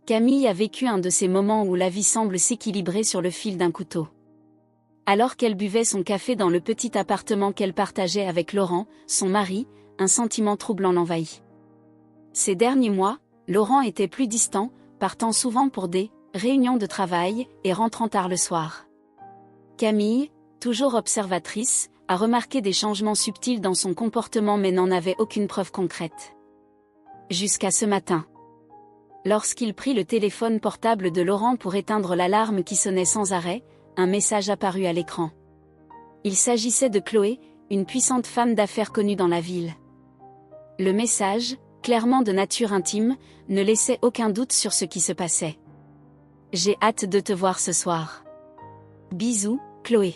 Camille a vécu un de ces moments où la vie semble s'équilibrer sur le fil d'un couteau. Alors qu'elle buvait son café dans le petit appartement qu'elle partageait avec Laurent, son mari, un sentiment troublant l'envahit. Ces derniers mois, Laurent était plus distant, partant souvent pour des réunions de travail et rentrant tard le soir. Camille, toujours observatrice, a remarqué des changements subtils dans son comportement mais n'en avait aucune preuve concrète. Jusqu'à ce matin. Lorsqu'il prit le téléphone portable de Laurent pour éteindre l'alarme qui sonnait sans arrêt, un message apparut à l'écran. Il s'agissait de Chloé, une puissante femme d'affaires connue dans la ville. Le message, clairement de nature intime, ne laissait aucun doute sur ce qui se passait. J'ai hâte de te voir ce soir. Bisous, Chloé.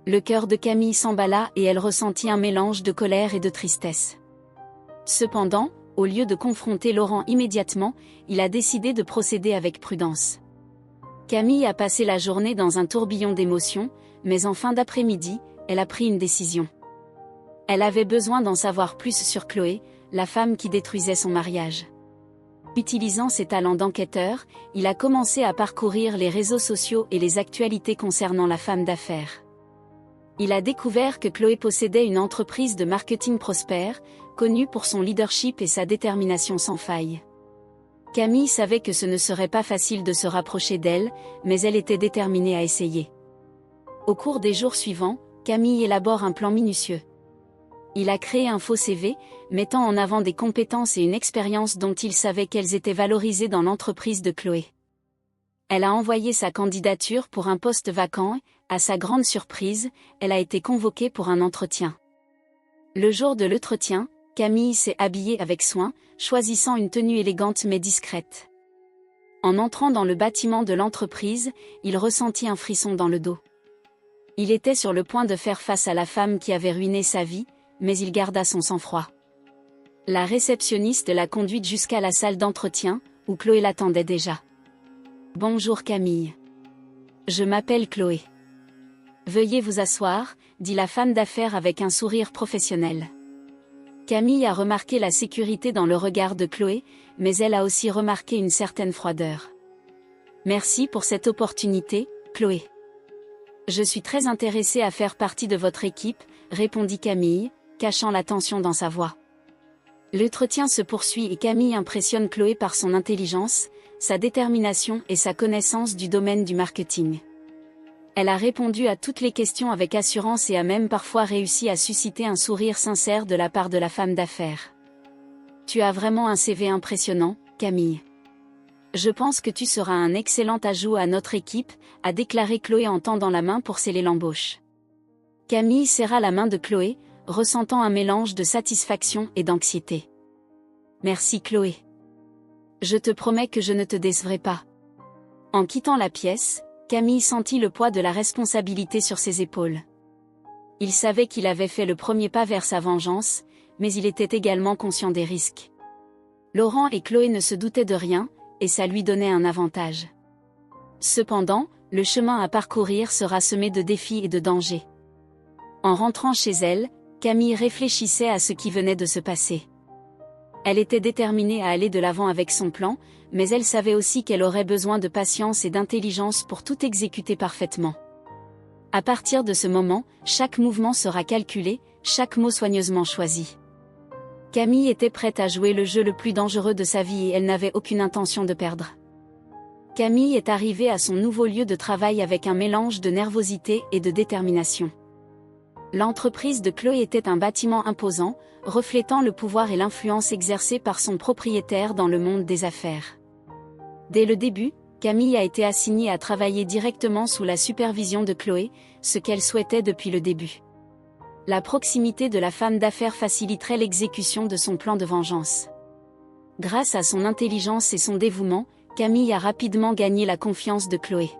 Le cœur de Camille s'emballa et elle ressentit un mélange de colère et de tristesse. Cependant, au lieu de confronter Laurent immédiatement, il a décidé de procéder avec prudence. Camille a passé la journée dans un tourbillon d'émotions, mais en fin d'après-midi, elle a pris une décision. Elle avait besoin d'en savoir plus sur Chloé, la femme qui détruisait son mariage. Utilisant ses talents d'enquêteur, il a commencé à parcourir les réseaux sociaux et les actualités concernant la femme d'affaires. Il a découvert que Chloé possédait une entreprise de marketing prospère, connue pour son leadership et sa détermination sans faille. Camille savait que ce ne serait pas facile de se rapprocher d'elle, mais elle était déterminée à essayer. Au cours des jours suivants, Camille élabore un plan minutieux. Il a créé un faux CV, mettant en avant des compétences et une expérience dont il savait qu'elles étaient valorisées dans l'entreprise de Chloé. Elle a envoyé sa candidature pour un poste vacant et, à sa grande surprise, elle a été convoquée pour un entretien. Le jour de l'entretien, Camille s'est habillée avec soin, choisissant une tenue élégante mais discrète. En entrant dans le bâtiment de l'entreprise, il ressentit un frisson dans le dos. Il était sur le point de faire face à la femme qui avait ruiné sa vie, mais il garda son sang-froid. La réceptionniste l'a conduite jusqu'à la salle d'entretien, où Chloé l'attendait déjà. « Bonjour Camille. Je m'appelle Chloé. Veuillez vous asseoir, » dit la femme d'affaires avec un sourire professionnel. Camille a remarqué la sécurité dans le regard de Chloé, mais elle a aussi remarqué une certaine froideur. « Merci pour cette opportunité, Chloé. Je suis très intéressée à faire partie de votre équipe, » répondit Camille, cachant la tension dans sa voix. L'entretien se poursuit et Camille impressionne Chloé par son intelligence, sa détermination et sa connaissance du domaine du marketing. Elle a répondu à toutes les questions avec assurance et a même parfois réussi à susciter un sourire sincère de la part de la femme d'affaires. « Tu as vraiment un CV impressionnant, Camille. Je pense que tu seras un excellent ajout à notre équipe, » a déclaré Chloé en tendant la main pour sceller l'embauche. Camille serra la main de Chloé, ressentant un mélange de satisfaction et d'anxiété. « Merci Chloé. Je te promets que je ne te décevrai pas. » En quittant la pièce, Camille sentit le poids de la responsabilité sur ses épaules. Il savait qu'il avait fait le premier pas vers sa vengeance, mais il était également conscient des risques. Laurent et Chloé ne se doutaient de rien, et ça lui donnait un avantage. Cependant, le chemin à parcourir sera semé de défis et de dangers. En rentrant chez elle, Camille réfléchissait à ce qui venait de se passer. Elle était déterminée à aller de l'avant avec son plan, mais elle savait aussi qu'elle aurait besoin de patience et d'intelligence pour tout exécuter parfaitement. À partir de ce moment, chaque mouvement sera calculé, chaque mot soigneusement choisi. Camille était prête à jouer le jeu le plus dangereux de sa vie et elle n'avait aucune intention de perdre. Camille est arrivée à son nouveau lieu de travail avec un mélange de nervosité et de détermination. L'entreprise de Chloé était un bâtiment imposant, reflétant le pouvoir et l'influence exercée par son propriétaire dans le monde des affaires. Dès le début, Camille a été assignée à travailler directement sous la supervision de Chloé, ce qu'elle souhaitait depuis le début. La proximité de la femme d'affaires faciliterait l'exécution de son plan de vengeance. Grâce à son intelligence et son dévouement, Camille a rapidement gagné la confiance de Chloé.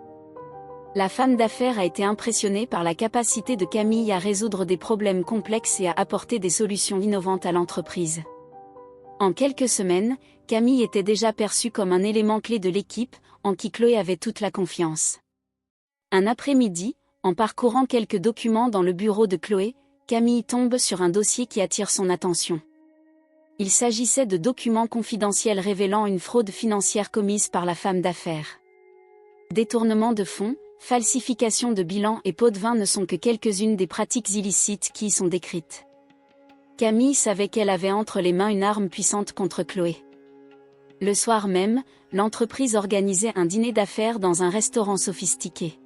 La femme d'affaires a été impressionnée par la capacité de Camille à résoudre des problèmes complexes et à apporter des solutions innovantes à l'entreprise. En quelques semaines, Camille était déjà perçue comme un élément clé de l'équipe, en qui Chloé avait toute la confiance. Un après-midi, en parcourant quelques documents dans le bureau de Chloé, Camille tombe sur un dossier qui attire son attention. Il s'agissait de documents confidentiels révélant une fraude financière commise par la femme d'affaires. Détournement de fonds, falsification de bilan et pots de vin ne sont que quelques-unes des pratiques illicites qui y sont décrites. Camille savait qu'elle avait entre les mains une arme puissante contre Chloé. Le soir même, l'entreprise organisait un dîner d'affaires dans un restaurant sophistiqué.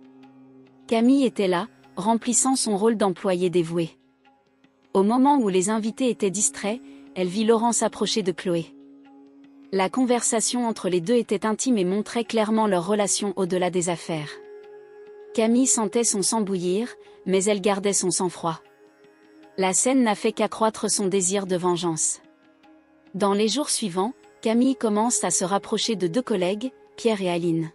Camille était là, remplissant son rôle d'employée dévouée. Au moment où les invités étaient distraits, elle vit Laurent s'approcher de Chloé. La conversation entre les deux était intime et montrait clairement leur relation au-delà des affaires. Camille sentait son sang bouillir, mais elle gardait son sang-froid. La scène n'a fait qu'accroître son désir de vengeance. Dans les jours suivants, Camille commence à se rapprocher de deux collègues, Pierre et Aline.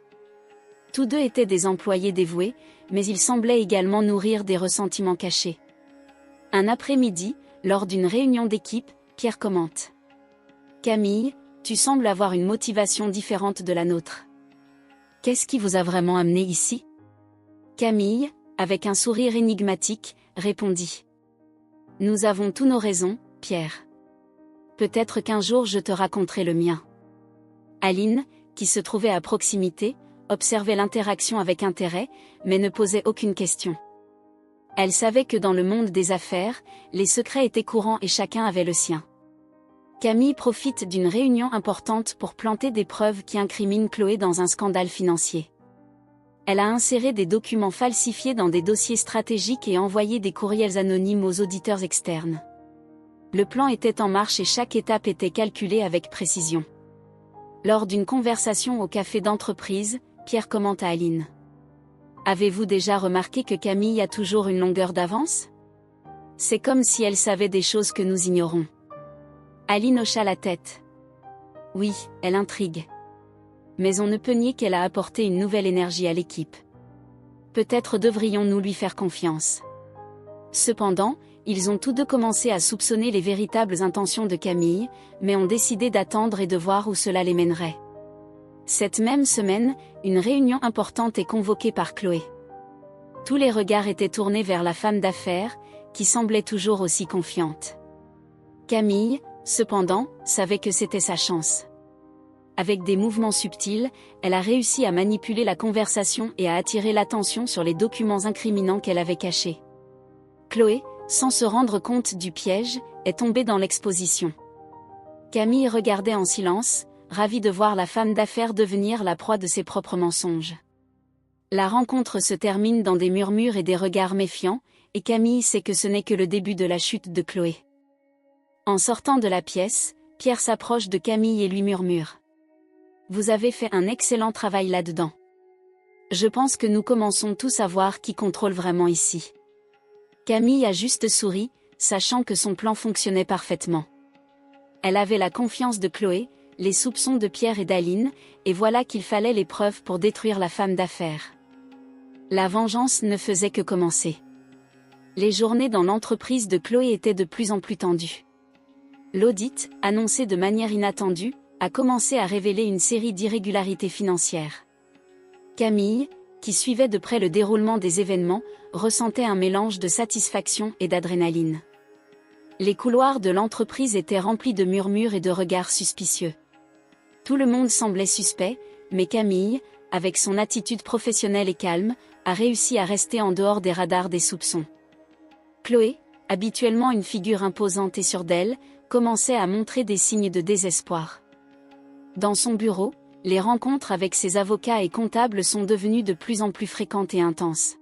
Tous deux étaient des employés dévoués, mais ils semblaient également nourrir des ressentiments cachés. Un après-midi, lors d'une réunion d'équipe, Pierre commente. « Camille, tu sembles avoir une motivation différente de la nôtre. Qu'est-ce qui vous a vraiment amené ici ?» Camille, avec un sourire énigmatique, répondit. « Nous avons tous nos raisons, Pierre. Peut-être qu'un jour je te raconterai le mien. » Aline, qui se trouvait à proximité, observait l'interaction avec intérêt, mais ne posait aucune question. Elle savait que dans le monde des affaires, les secrets étaient courants et chacun avait le sien. Camille profite d'une réunion importante pour planter des preuves qui incriminent Chloé dans un scandale financier. Elle a inséré des documents falsifiés dans des dossiers stratégiques et envoyé des courriels anonymes aux auditeurs externes. Le plan était en marche et chaque étape était calculée avec précision. Lors d'une conversation au café d'entreprise, Pierre commente à Aline. « Avez-vous déjà remarqué que Camille a toujours une longueur d'avance ? C'est comme si elle savait des choses que nous ignorons. » Aline hocha la tête. « Oui, elle intrigue. Mais on ne peut nier qu'elle a apporté une nouvelle énergie à l'équipe. Peut-être devrions-nous lui faire confiance. » Cependant, ils ont tous deux commencé à soupçonner les véritables intentions de Camille, mais ont décidé d'attendre et de voir où cela les mènerait. Cette même semaine, une réunion importante est convoquée par Chloé. Tous les regards étaient tournés vers la femme d'affaires, qui semblait toujours aussi confiante. Camille, cependant, savait que c'était sa chance. Avec des mouvements subtils, elle a réussi à manipuler la conversation et à attirer l'attention sur les documents incriminants qu'elle avait cachés. Chloé, sans se rendre compte du piège, est tombée dans l'exposition. Camille regardait en silence, ravie de voir la femme d'affaires devenir la proie de ses propres mensonges. La rencontre se termine dans des murmures et des regards méfiants, et Camille sait que ce n'est que le début de la chute de Chloé. En sortant de la pièce, Pierre s'approche de Camille et lui murmure. « Vous avez fait un excellent travail là-dedans. Je pense que nous commençons tous à voir qui contrôle vraiment ici. » Camille a juste souri, sachant que son plan fonctionnait parfaitement. Elle avait la confiance de Chloé, les soupçons de Pierre et d'Aline, et voilà qu'il fallait les preuves pour détruire la femme d'affaires. La vengeance ne faisait que commencer. Les journées dans l'entreprise de Chloé étaient de plus en plus tendues. L'audit, annoncé de manière inattendue, a commencé à révéler une série d'irrégularités financières. Camille, qui suivait de près le déroulement des événements, ressentait un mélange de satisfaction et d'adrénaline. Les couloirs de l'entreprise étaient remplis de murmures et de regards suspicieux. Tout le monde semblait suspect, mais Camille, avec son attitude professionnelle et calme, a réussi à rester en dehors des radars des soupçons. Chloé, habituellement une figure imposante et sûre d'elle, commençait à montrer des signes de désespoir. Dans son bureau, les rencontres avec ses avocats et comptables sont devenues de plus en plus fréquentes et intenses.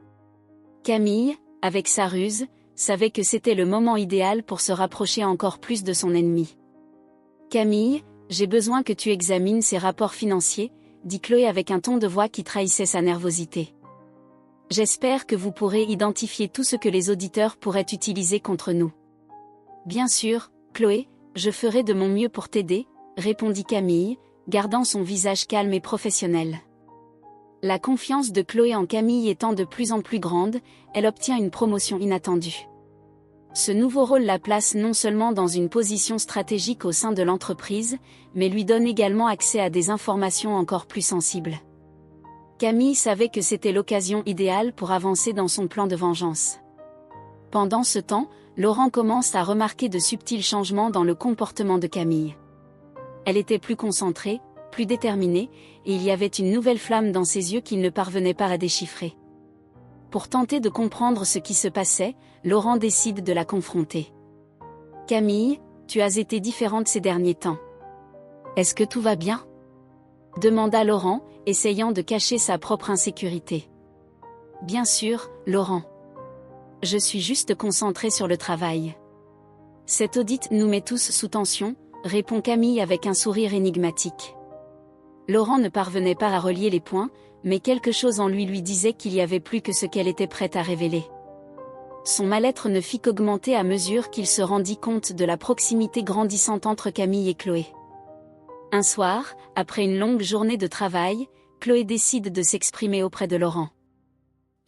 Camille, avec sa ruse, savait que c'était le moment idéal pour se rapprocher encore plus de son ennemi. « Camille, j'ai besoin que tu examines ces rapports financiers, » dit Chloé avec un ton de voix qui trahissait sa nervosité. « J'espère que vous pourrez identifier tout ce que les auditeurs pourraient utiliser contre nous. » « Bien sûr, Chloé, je ferai de mon mieux pour t'aider, » répondit Camille, gardant son visage calme et professionnel. La confiance de Chloé en Camille étant de plus en plus grande, elle obtient une promotion inattendue. Ce nouveau rôle la place non seulement dans une position stratégique au sein de l'entreprise, mais lui donne également accès à des informations encore plus sensibles. Camille savait que c'était l'occasion idéale pour avancer dans son plan de vengeance. Pendant ce temps, Laurent commence à remarquer de subtils changements dans le comportement de Camille. Elle était plus concentrée, plus déterminée, et il y avait une nouvelle flamme dans ses yeux qu'il ne parvenait pas à déchiffrer. Pour tenter de comprendre ce qui se passait, Laurent décide de la confronter. « Camille, tu as été différente ces derniers temps. Est-ce que tout va bien ?» demanda Laurent, essayant de cacher sa propre insécurité. « Bien sûr, Laurent. Je suis juste concentrée sur le travail. Cet audit nous met tous sous tension, » répond Camille avec un sourire énigmatique. Laurent ne parvenait pas à relier les points, mais quelque chose en lui disait qu'il y avait plus que ce qu'elle était prête à révéler. Son mal-être ne fit qu'augmenter à mesure qu'il se rendit compte de la proximité grandissante entre Camille et Chloé. Un soir, après une longue journée de travail, Chloé décide de s'exprimer auprès de Laurent.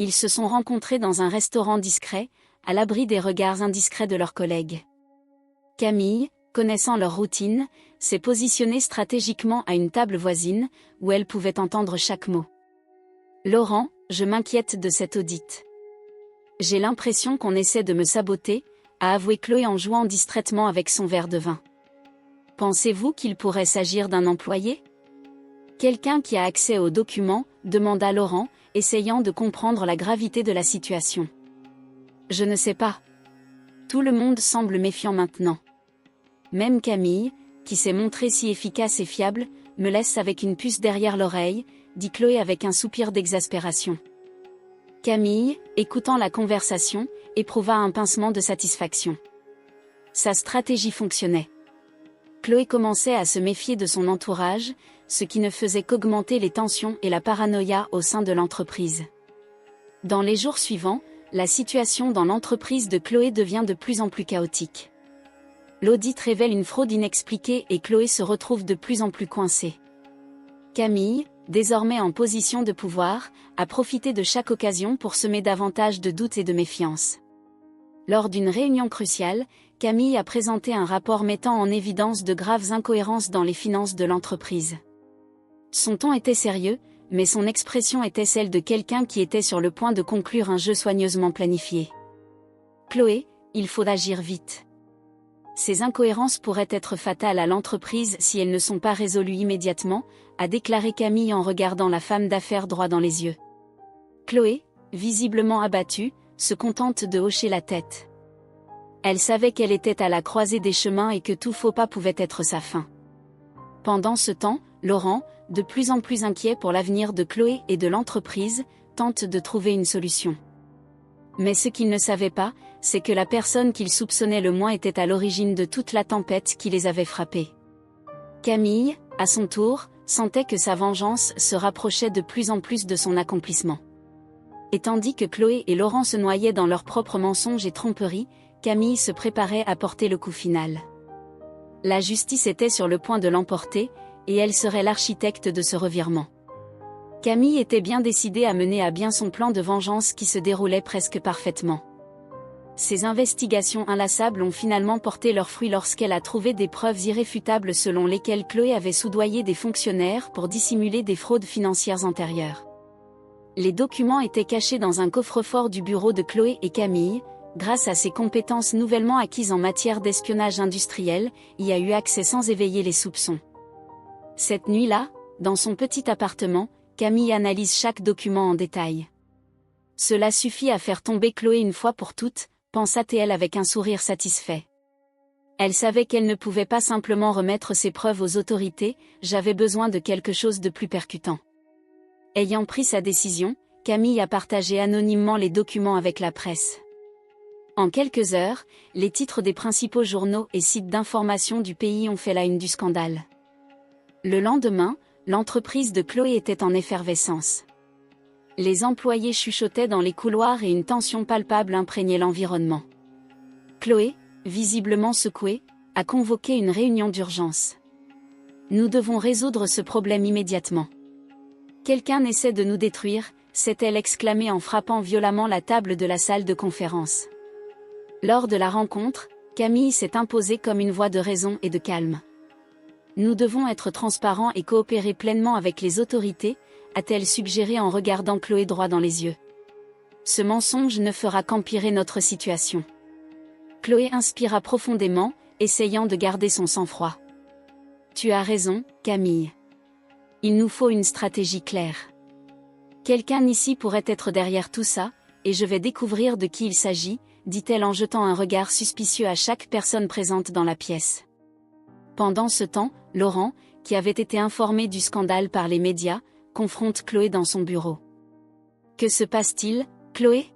Ils se sont rencontrés dans un restaurant discret, à l'abri des regards indiscrets de leurs collègues. Camille, connaissant leur routine, s'est positionnée stratégiquement à une table voisine, où elle pouvait entendre chaque mot. « Laurent, je m'inquiète de cet audit. J'ai l'impression qu'on essaie de me saboter », a avoué Chloé en jouant distraitement avec son verre de vin. « Pensez-vous qu'il pourrait s'agir d'un employé ? Quelqu'un qui a accès aux documents ?» demanda Laurent, essayant de comprendre la gravité de la situation. « Je ne sais pas. Tout le monde semble méfiant maintenant. Même Camille, qui s'est montrée si efficace et fiable, me laisse avec une puce derrière l'oreille, » dit Chloé avec un soupir d'exaspération. Camille, écoutant la conversation, éprouva un pincement de satisfaction. Sa stratégie fonctionnait. Chloé commençait à se méfier de son entourage, ce qui ne faisait qu'augmenter les tensions et la paranoïa au sein de l'entreprise. Dans les jours suivants, la situation dans l'entreprise de Chloé devient de plus en plus chaotique. L'audit révèle une fraude inexpliquée et Chloé se retrouve de plus en plus coincée. Camille, désormais en position de pouvoir, a profité de chaque occasion pour semer davantage de doutes et de méfiance. Lors d'une réunion cruciale, Camille a présenté un rapport mettant en évidence de graves incohérences dans les finances de l'entreprise. Son ton était sérieux, mais son expression était celle de quelqu'un qui était sur le point de conclure un jeu soigneusement planifié. « Chloé, il faut agir vite. Ces incohérences pourraient être fatales à l'entreprise si elles ne sont pas résolues immédiatement », a déclaré Camille en regardant la femme d'affaires droit dans les yeux. Chloé, visiblement abattue, se contente de hocher la tête. Elle savait qu'elle était à la croisée des chemins et que tout faux pas pouvait être sa fin. Pendant ce temps, Laurent, de plus en plus inquiet pour l'avenir de Chloé et de l'entreprise, tente de trouver une solution. Mais ce qu'il ne savait pas, c'est que la personne qu'il soupçonnait le moins était à l'origine de toute la tempête qui les avait frappés. Camille, à son tour, sentait que sa vengeance se rapprochait de plus en plus de son accomplissement. Et tandis que Chloé et Laurent se noyaient dans leurs propres mensonges et tromperies, Camille se préparait à porter le coup final. La justice était sur le point de l'emporter, et elle serait l'architecte de ce revirement. Camille était bien décidée à mener à bien son plan de vengeance qui se déroulait presque parfaitement. Ses investigations inlassables ont finalement porté leurs fruits lorsqu'elle a trouvé des preuves irréfutables selon lesquelles Chloé avait soudoyé des fonctionnaires pour dissimuler des fraudes financières antérieures. Les documents étaient cachés dans un coffre-fort du bureau de Chloé et Camille. Grâce à ses compétences nouvellement acquises en matière d'espionnage industriel, y a eu accès sans éveiller les soupçons. Cette nuit-là, dans son petit appartement, Camille analyse chaque document en détail. Cela suffit à faire tomber Chloé une fois pour toutes, pensa-t-elle avec un sourire satisfait. Elle savait qu'elle ne pouvait pas simplement remettre ses preuves aux autorités, j'avais besoin de quelque chose de plus percutant. Ayant pris sa décision, Camille a partagé anonymement les documents avec la presse. En quelques heures, les titres des principaux journaux et sites d'information du pays ont fait la une du scandale. Le lendemain, l'entreprise de Chloé était en effervescence. Les employés chuchotaient dans les couloirs et une tension palpable imprégnait l'environnement. Chloé, visiblement secouée, a convoqué une réunion d'urgence. « Nous devons résoudre ce problème immédiatement. Quelqu'un essaie de nous détruire », s'est-elle exclamée en frappant violemment la table de la salle de conférence. Lors de la rencontre, Camille s'est imposée comme une voix de raison et de calme. « Nous devons être transparents et coopérer pleinement avec les autorités », a-t-elle suggéré en regardant Chloé droit dans les yeux. ce mensonge ne fera qu'empirer notre situation. Chloé inspira profondément, essayant de garder son sang-froid. Tu as raison, Camille. Il nous faut une stratégie claire. Quelqu'un ici pourrait être derrière tout ça, et je vais découvrir de qui il s'agit, dit-elle en jetant un regard suspicieux à chaque personne présente dans la pièce. Pendant ce temps, Laurent, qui avait été informé du scandale par les médias, confronte Chloé dans son bureau. Que se passe-t-il, Chloé?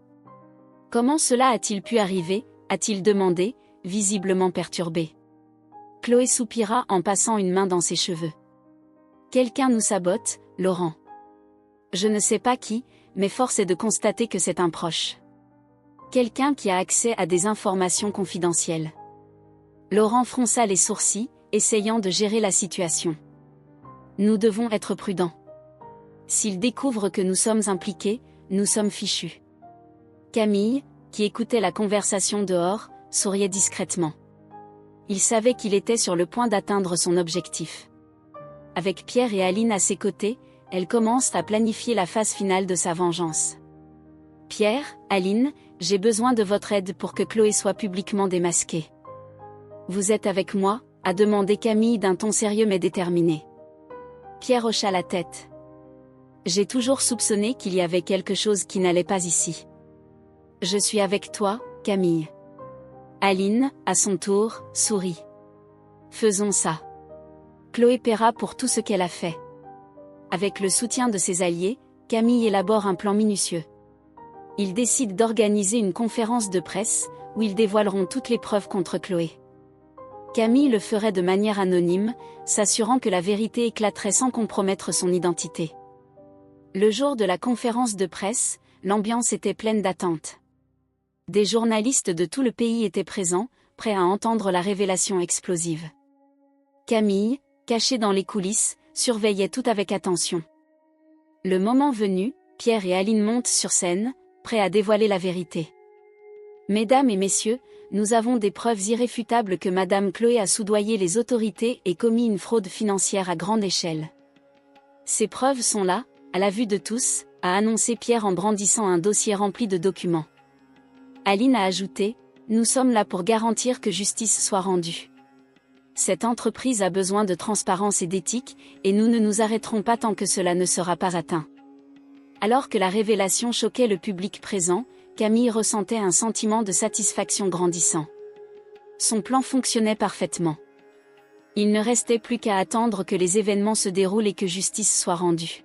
Comment cela a-t-il pu arriver, a-t-il demandé, visiblement perturbé. Chloé soupira en passant une main dans ses cheveux. Quelqu'un nous sabote, Laurent. Je ne sais pas qui, mais force est de constater que c'est un proche. Quelqu'un qui a accès à des informations confidentielles. Laurent fronça les sourcils, essayant de gérer la situation. Nous devons être prudents. S'il découvre que nous sommes impliqués, nous sommes fichus. Camille, qui écoutait la conversation dehors, souriait discrètement. Il savait qu'il était sur le point d'atteindre son objectif. Avec Pierre et Aline à ses côtés, elle commence à planifier la phase finale de sa vengeance. Pierre, Aline, j'ai besoin de votre aide pour que Chloé soit publiquement démasquée. Vous êtes avec moi, a demandé Camille d'un ton sérieux mais déterminé. Pierre hocha la tête. J'ai toujours soupçonné qu'il y avait quelque chose qui n'allait pas ici. Je suis avec toi, Camille. Aline, à son tour, sourit. Faisons ça. Chloé paiera pour tout ce qu'elle a fait. Avec le soutien de ses alliés, Camille élabore un plan minutieux. Ils décident d'organiser une conférence de presse, où ils dévoileront toutes les preuves contre Chloé. Camille le ferait de manière anonyme, s'assurant que la vérité éclaterait sans compromettre son identité. Le jour de la conférence de presse, l'ambiance était pleine d'attente. Des journalistes de tout le pays étaient présents, prêts à entendre la révélation explosive. Camille, cachée dans les coulisses, surveillait tout avec attention. Le moment venu, Pierre et Aline montent sur scène, prêts à dévoiler la vérité. Mesdames et messieurs, nous avons des preuves irréfutables que Madame Chloé a soudoyé les autorités et commis une fraude financière à grande échelle. Ces preuves sont là, à la vue de tous, a annoncé Pierre en brandissant un dossier rempli de documents. Aline a ajouté, nous sommes là pour garantir que justice soit rendue. Cette entreprise a besoin de transparence et d'éthique, et nous ne nous arrêterons pas tant que cela ne sera pas atteint. Alors que la révélation choquait le public présent, Camille ressentait un sentiment de satisfaction grandissant. Son plan fonctionnait parfaitement. Il ne restait plus qu'à attendre que les événements se déroulent et que justice soit rendue.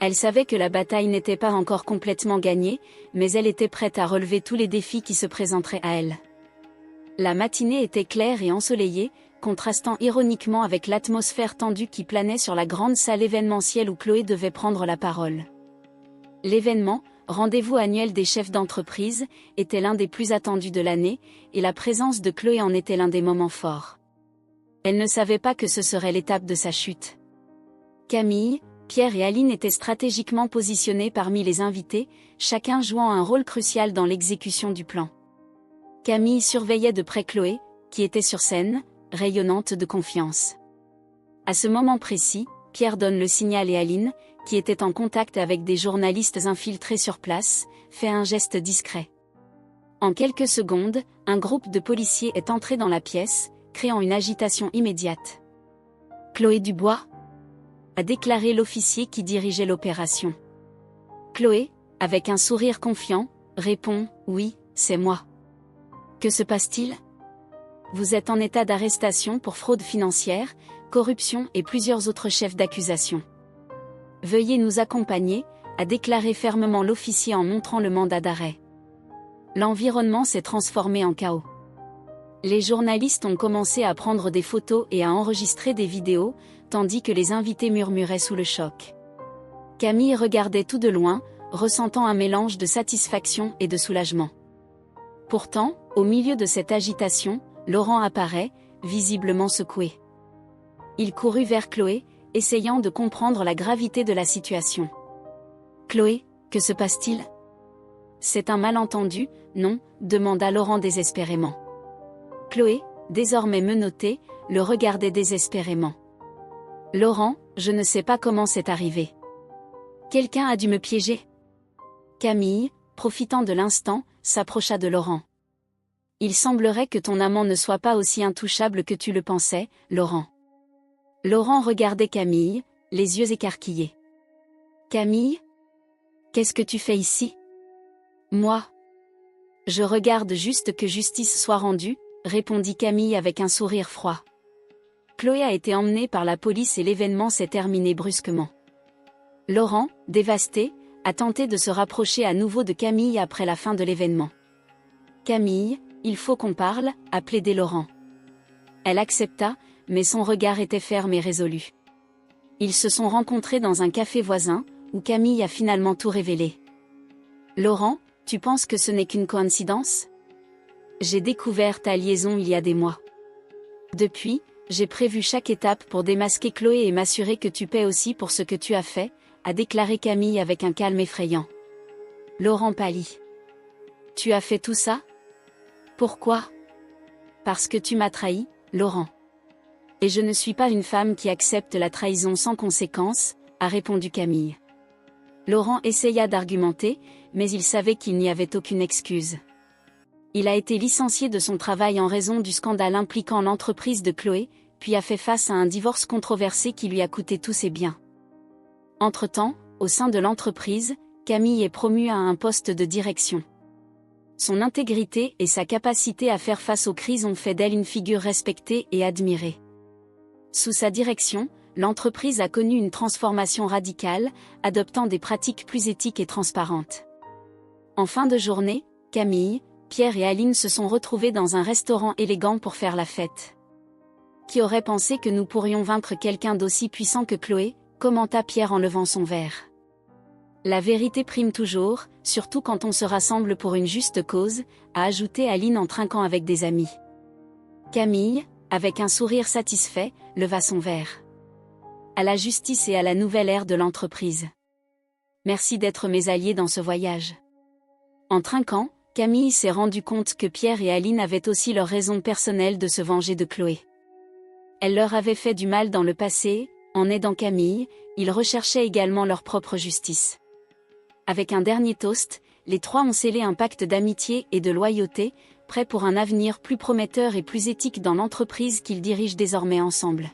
Elle savait que la bataille n'était pas encore complètement gagnée, mais elle était prête à relever tous les défis qui se présenteraient à elle. La matinée était claire et ensoleillée, contrastant ironiquement avec l'atmosphère tendue qui planait sur la grande salle événementielle où Chloé devait prendre la parole. L'événement, rendez-vous annuel des chefs d'entreprise, était l'un des plus attendus de l'année, et la présence de Chloé en était l'un des moments forts. Elle ne savait pas que ce serait l'étape de sa chute. Camille, Pierre et Aline étaient stratégiquement positionnés parmi les invités, chacun jouant un rôle crucial dans l'exécution du plan. Camille surveillait de près Chloé, qui était sur scène, rayonnante de confiance. À ce moment précis, Pierre donne le signal et Aline, qui était en contact avec des journalistes infiltrés sur place, fait un geste discret. En quelques secondes, un groupe de policiers est entré dans la pièce, créant une agitation immédiate. Chloé Dubois, a déclaré l'officier qui dirigeait l'opération. Chloé, avec un sourire confiant, répond « Oui, c'est moi. » Que se passe-t-il? Vous êtes en état d'arrestation pour fraude financière, corruption et plusieurs autres chefs d'accusation. Veuillez nous accompagner, a déclaré fermement l'officier en montrant le mandat d'arrêt. L'environnement s'est transformé en chaos. Les journalistes ont commencé à prendre des photos et à enregistrer des vidéos, tandis que les invités murmuraient sous le choc. Camille regardait tout de loin, ressentant un mélange de satisfaction et de soulagement. Pourtant, au milieu de cette agitation, Laurent apparaît, visiblement secoué. Il courut vers Chloé, essayant de comprendre la gravité de la situation. « Chloé, que se passe-t-il » ? « C'est un malentendu, non ?» demanda Laurent désespérément. Chloé, désormais menottée, le regardait désespérément. « Laurent, je ne sais pas comment c'est arrivé. Quelqu'un a dû me piéger. » Camille, profitant de l'instant, s'approcha de Laurent. Il semblerait que ton amant ne soit pas aussi intouchable que tu le pensais, Laurent. Laurent regardait Camille, les yeux écarquillés. Camille? Qu'est-ce que tu fais ici? Moi? Je regarde juste que justice soit rendue, répondit Camille avec un sourire froid. Chloé a été emmenée par la police et l'événement s'est terminé brusquement. Laurent, dévasté, a tenté de se rapprocher à nouveau de Camille après la fin de l'événement. Camille, il faut qu'on parle, a plaidé Laurent. Elle accepta, mais son regard était ferme et résolu. Ils se sont rencontrés dans un café voisin, où Camille a finalement tout révélé. Laurent, tu penses que ce n'est qu'une coïncidence? J'ai découvert ta liaison il y a des mois. Depuis, j'ai prévu chaque étape pour démasquer Chloé et m'assurer que tu paies aussi pour ce que tu as fait, a déclaré Camille avec un calme effrayant. Laurent pâlit. Tu as fait tout ça? Pourquoi? Parce que tu m'as trahi, Laurent. Et je ne suis pas une femme qui accepte la trahison sans conséquence, a répondu Camille. Laurent essaya d'argumenter, mais il savait qu'il n'y avait aucune excuse. Il a été licencié de son travail en raison du scandale impliquant l'entreprise de Chloé, puis a fait face à un divorce controversé qui lui a coûté tous ses biens. Entre-temps, au sein de l'entreprise, Camille est promue à un poste de direction. Son intégrité et sa capacité à faire face aux crises ont fait d'elle une figure respectée et admirée. Sous sa direction, l'entreprise a connu une transformation radicale, adoptant des pratiques plus éthiques et transparentes. En fin de journée, Camille, Pierre et Aline se sont retrouvés dans un restaurant élégant pour faire la fête. Qui aurait pensé que nous pourrions vaincre quelqu'un d'aussi puissant que Chloé, commenta Pierre en levant son verre. La vérité prime toujours, surtout quand on se rassemble pour une juste cause, a ajouté Aline en trinquant avec des amis. Camille, avec un sourire satisfait, leva son verre. À la justice et à la nouvelle ère de l'entreprise. Merci d'être mes alliés dans ce voyage. En trinquant, Camille s'est rendu compte que Pierre et Aline avaient aussi leurs raisons personnelles de se venger de Chloé. Elle leur avait fait du mal dans le passé, en aidant Camille, ils recherchaient également leur propre justice. Avec un dernier toast, les trois ont scellé un pacte d'amitié et de loyauté, prêts pour un avenir plus prometteur et plus éthique dans l'entreprise qu'ils dirigent désormais ensemble.